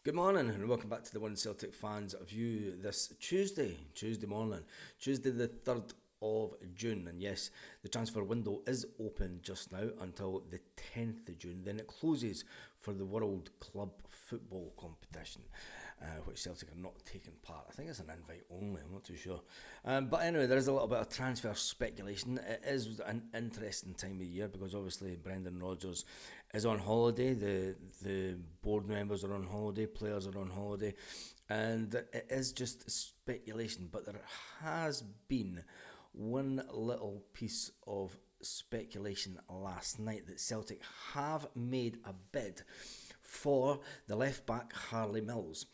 Good morning and welcome back to the One Celtic Fans View this Tuesday morning, Tuesday the 3rd of June. And yes, the transfer window is open just now until the 10th of June. Then it closes for the World Club Football Competition, which Celtic are not taking part. I think it's an invite only, I'm not too sure. But anyway, there is a little bit of transfer speculation. It is an interesting time of year because obviously Brendan Rodgers is on holiday, the board members are on holiday, players are on holiday, and it is just speculation. But there has been one little piece of speculation last night that Celtic have made a bid for the left back Harley Mills.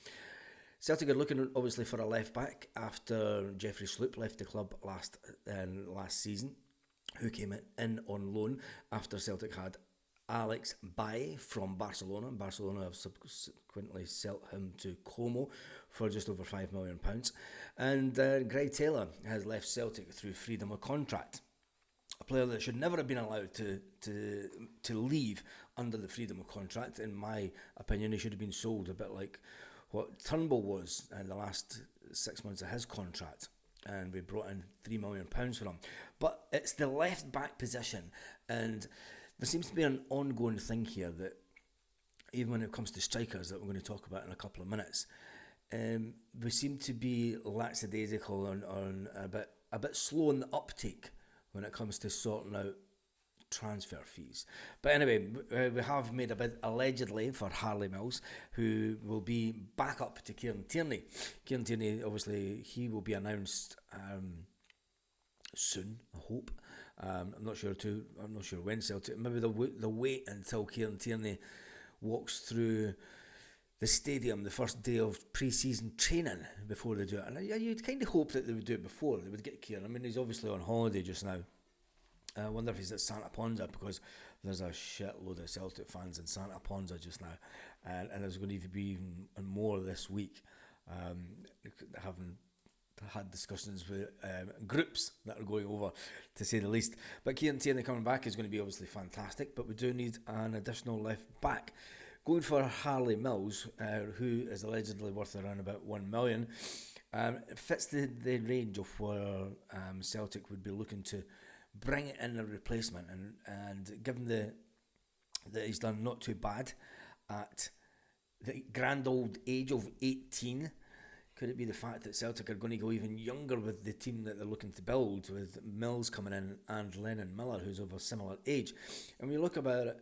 Celtic are looking obviously for a left back after Jeffrey Sloop left the club last season, who came in on loan after Celtic had Alex Baye from Barcelona. Barcelona have subsequently sold him to Como for just over £5 million. And Greg Taylor has left Celtic through freedom of contract. A player that should never have been allowed to leave under the freedom of contract. In my opinion, he should have been sold a bit like what Turnbull was in the last 6 months of his contract. And we brought in £3 million for him. But it's the left back position, and there seems to be an ongoing thing here that even when it comes to strikers that we're going to talk about in a couple of minutes, we seem to be lackadaisical on a bit slow in the uptake when it comes to sorting out transfer fees. But anyway, we have made a bid allegedly for Harley Mills, who will be back up to Kieran Tierney. Kieran Tierney, obviously, he will be announced soon, I hope. I'm not sure when Celtic. Maybe they'll wait until Kieran Tierney walks through the stadium the first day of pre-season training before they do it. And you'd kind of hope that they would do it before they would get Kieran. I mean, he's obviously on holiday just now. I wonder if he's at Santa Ponza, because there's a shitload of Celtic fans in Santa Ponza just now, and there's going to be even more this week. Having had discussions with groups that are going over, to say the least. But Kieran Tierney coming back is going to be obviously fantastic, but we do need an additional left back. Going for Harley Mills, who is allegedly worth around about $1 million, fits the range of where Celtic would be looking to bring in a replacement, and given that he's done not too bad at the grand old age of 18, could it be the fact that Celtic are going to go even younger with the team that they're looking to build, with Mills coming in and Lennon Miller, who's of a similar age? And when you look about it,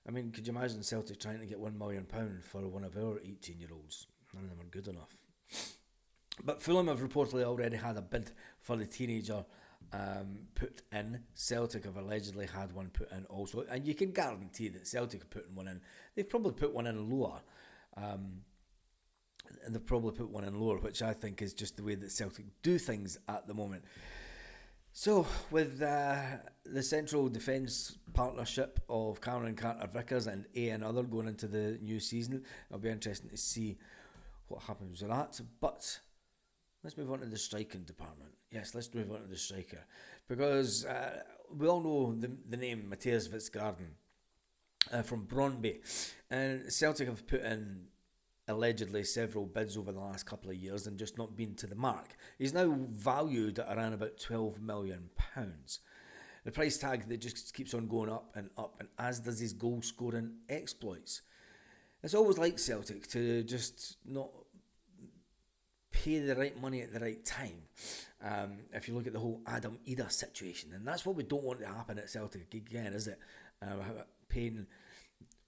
I mean, could you imagine Celtic trying to get £1 million for one of our 18-year-olds? None of them are good enough. But Fulham have reportedly already had a bid for the teenager put in. Celtic have allegedly had one put in also, and you can guarantee that Celtic are putting one in. They've probably put one in lower, and they've probably put one in lower, which I think is just the way that Celtic do things at the moment. So, with the central defence partnership of Cameron Carter-Vickers and A.N. Other going into the new season, it'll be interesting to see what happens with that. But let's move on to the striking department. Yes, let's move on to the striker. Because we all know the name Matthias Witzgarden from Brøndby. And Celtic have put in allegedly several bids over the last couple of years and just not been to the mark. He's now valued at around about £12 million. The price tag that just keeps on going up, and as does his goal scoring exploits. It's always like Celtic to just not pay the right money at the right time. If you look at the whole Adam Ida situation, and that's what we don't want to happen at Celtic again, is it? Paying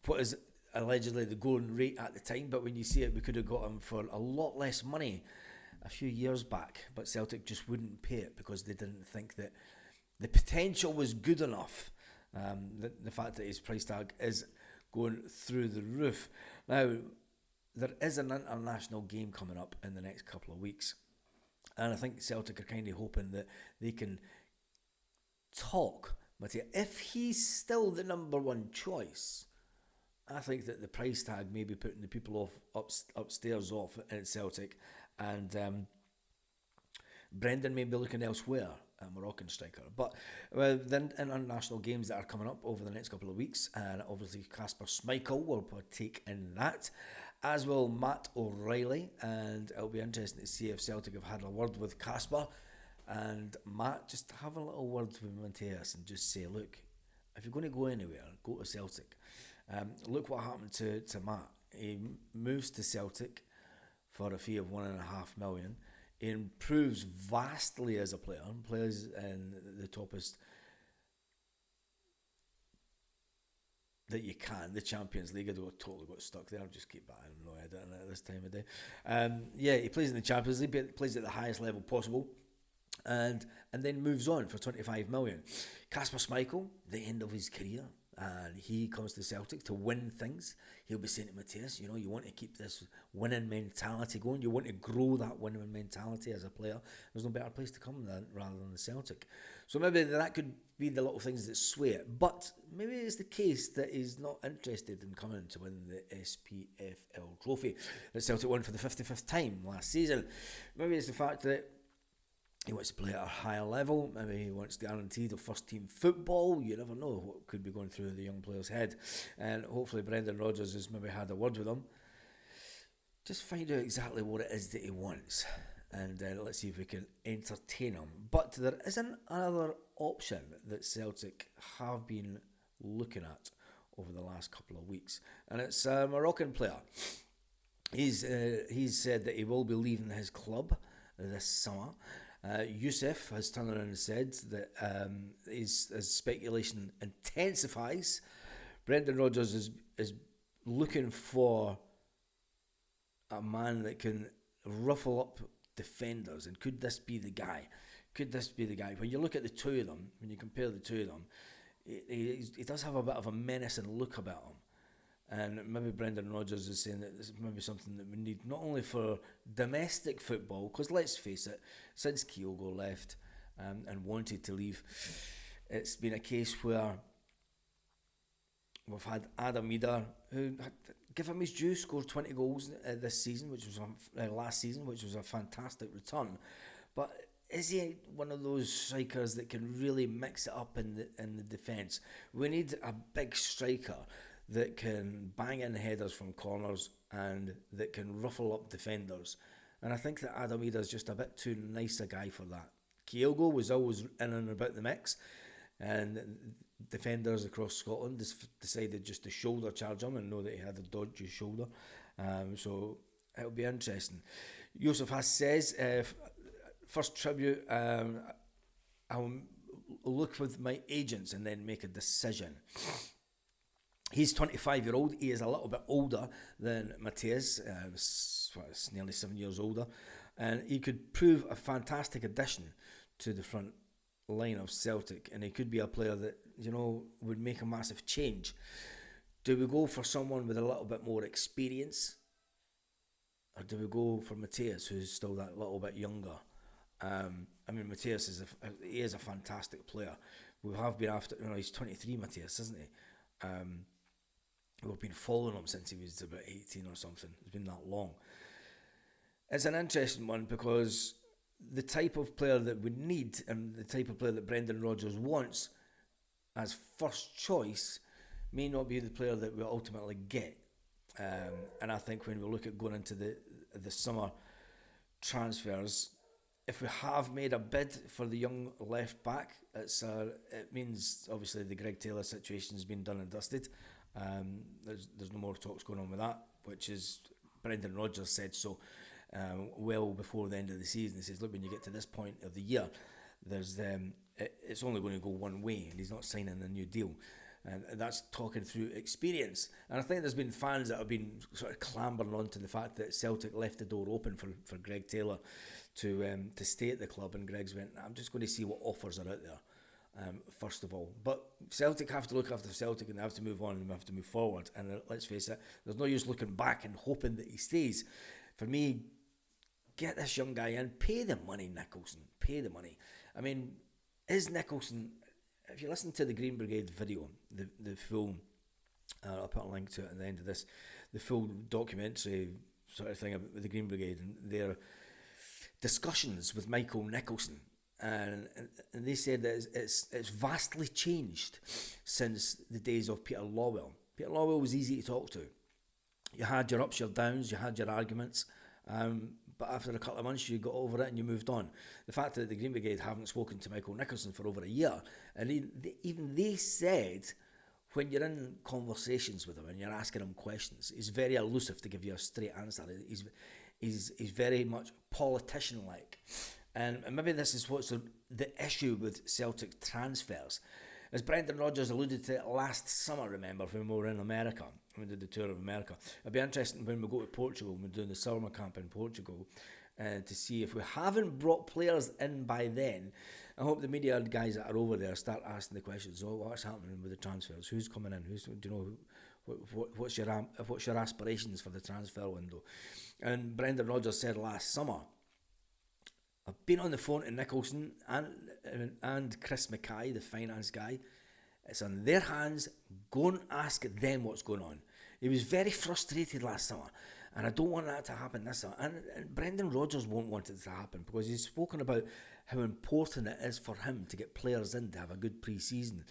what is allegedly the going rate at the time, but when you see it, we could have got him for a lot less money a few years back, but Celtic just wouldn't pay it because they didn't think that the potential was good enough. The fact that his price tag is going through the roof. Now, there is an international game coming up in the next couple of weeks, and I think Celtic are kind of hoping that they can talk Mattia. If he's still the number one choice, I think that the price tag may be putting the people upstairs off at Celtic, and Brendan may be looking elsewhere, a Moroccan striker. But the international games that are coming up over the next couple of weeks, and obviously Kasper Schmeichel will partake in that. as will Matt O'Reilly, and it'll be interesting to see if Celtic have had a word with Casper and Matt. Just have a little word with Mateus and just say, look, if you're going to go anywhere, go to Celtic. Look what happened to Matt. He moves to Celtic for a fee of $1.5 million. He improves vastly as a player, plays in the toppest that you can, the Champions League. I totally got stuck there. I'll just keep that in my head at this time of day. He plays in the Champions League, plays at the highest level possible, and then moves on for 25 million. Kasper Schmeichel, the end of his career, and he comes to Celtic to win things. He'll be saying to Mateus, you want to keep this winning mentality going. You want to grow that winning mentality as a player. There's no better place to come rather than the Celtic. So maybe that could be the little things that sway it. But maybe it's the case that he's not interested in coming to win the SPFL trophy that Celtic won for the 55th time last season. Maybe it's the fact that he wants to play at a higher level. Maybe he wants guaranteed of first team football. You never know what could be going through the young player's head. And hopefully Brendan Rodgers has maybe had a word with him. Just find out exactly what it is that he wants. And let's see if we can entertain him. But there is another option that Celtic have been looking at over the last couple of weeks. And it's a Moroccan player. He's said that he will be leaving his club this summer. Youssef has turned around and said that as speculation intensifies, Brendan Rodgers is looking for a man that can ruffle up defenders, and could this be the guy? When you look at the two of them, when you compare the two of them, he does have a bit of a menacing look about him. And maybe Brendan Rodgers is saying that this is maybe something that we need not only for domestic football, because let's face it, since Kyogo left and wanted to leave, it's been a case where we've had Adam Eder, who, give him his due, scored 20 goals this season, which was last season, which was a fantastic return. But is he one of those strikers that can really mix it up in the defence? We need a big striker that can bang in headers from corners and that can ruffle up defenders. And I think that Adam Eder is just a bit too nice a guy for that. Kyogo was always in and about the mix, and defenders across Scotland decided just to shoulder charge him and know that he had a dodgy shoulder. So it'll be interesting. Yusuf Haas says, first tribute, I'll look with my agents and then make a decision. He's 25-year-old. He is a little bit older than Mateus. It's nearly 7 years older. And he could prove a fantastic addition to the front line of Celtic. And he could be a player that, would make a massive change. Do we go for someone with a little bit more experience? Or do we go for Mateus, who's still that little bit younger? Mateus is a fantastic player. We have been after, he's 23, Mateus, isn't he? We've been following him since he was about 18 or something. It's been that long. It's an interesting one because the type of player that we need and the type of player that Brendan Rodgers wants as first choice may not be the player that we ultimately get. And I think when we look at going into the summer transfers, if we have made a bid for the young left back, it means obviously the Greg Taylor situation has been done and dusted. There's no more talks going on with that, which is Brendan Rodgers said so well before the end of the season. He says, look, when you get to this point of the year, it's only going to go one way, and he's not signing a new deal. And that's talking through experience. And I think there's been fans that have been sort of clambering on to the fact that Celtic left the door open for Greg Taylor to stay at the club, and Greg's went, I'm just going to see what offers are out there, first of all. But Celtic have to look after Celtic, and they have to move on, and they have to move forward. And let's face it, there's no use looking back and hoping that he stays. For me, get this young guy in, pay the money, Nicholson, pay the money. Is Nicholson... If you listen to the Green Brigade video, the full, I'll put a link to it at the end of this, the full documentary sort of thing about the Green Brigade and their discussions with Michael Nicholson, and they said that it's vastly changed since the days of Peter Lawwell. Peter Lawwell was easy to talk to. You had your ups, your downs, you had your arguments, but after a couple of months you got over it and you moved on. The fact that the Green Brigade haven't spoken to Michael Nicholson for over a year, and even they said when you're in conversations with him and you're asking him questions, he's very elusive to give you a straight answer. He's very much politician-like. And maybe this is what's the issue with Celtic transfers. As Brendan Rodgers alluded to last summer, remember, when we were in America, when we did the tour of America. It'll be interesting when we go to Portugal, when we're doing the summer camp in Portugal, to see if we haven't brought players in by then. I hope the media guys that are over there start asking the questions. Oh, what's happening with the transfers? Who's coming in? Who's, do you know, what's your aspirations for the transfer window? And Brendan Rodgers said last summer, I've been on the phone to Nicholson and Chris Mackay, the finance guy. It's on their hands. Go and ask them what's going on. He was very frustrated last summer, and I don't want that to happen this summer. And Brendan Rodgers won't want it to happen because he's spoken about how important it is for him to get players in to have a good pre-season.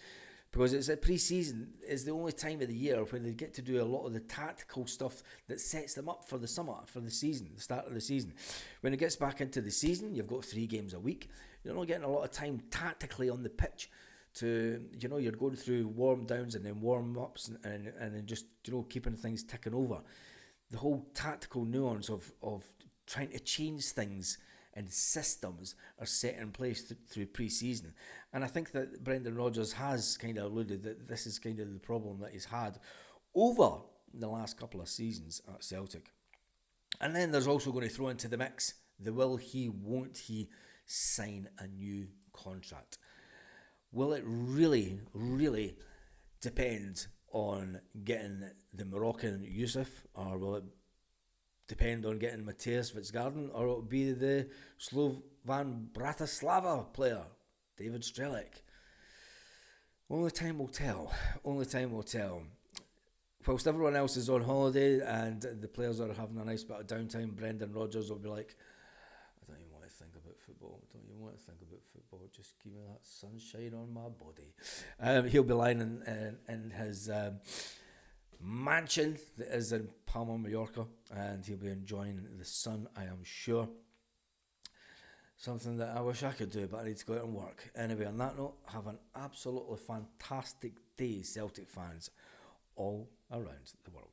Because it's a pre-season is the only time of the year when they get to do a lot of the tactical stuff that sets them up for the summer, for the season, the start of the season. When it gets back into the season, you've got 3 games a week. You're not getting a lot of time tactically on the pitch to, you're going through warm downs and then warm ups and then just, keeping things ticking over. The whole tactical nuance of trying to change things and systems are set in place through pre-season. And I think that Brendan Rodgers has kind of alluded that this is kind of the problem that he's had over the last couple of seasons at Celtic. And then there's also going to throw into the mix the will he, won't he sign a new contract. Will it really, really depend on getting the Moroccan Yusuf, or will it depend on getting Matthias Vitsgarden, or it'll be the Slovan Bratislava player, David Strelic? Only time will tell. Only time will tell. Whilst everyone else is on holiday and the players are having a nice bit of downtime, Brendan Rodgers will be like, I don't even want to think about football. I don't even want to think about football. Just give me that sunshine on my body. He'll be lying in his mansion that is in Palma, Mallorca, and he'll be enjoying the sun, I am sure. Something that I wish I could do, but I need to go out and work. Anyway, on that note, have an absolutely fantastic day, Celtic fans, all around the world.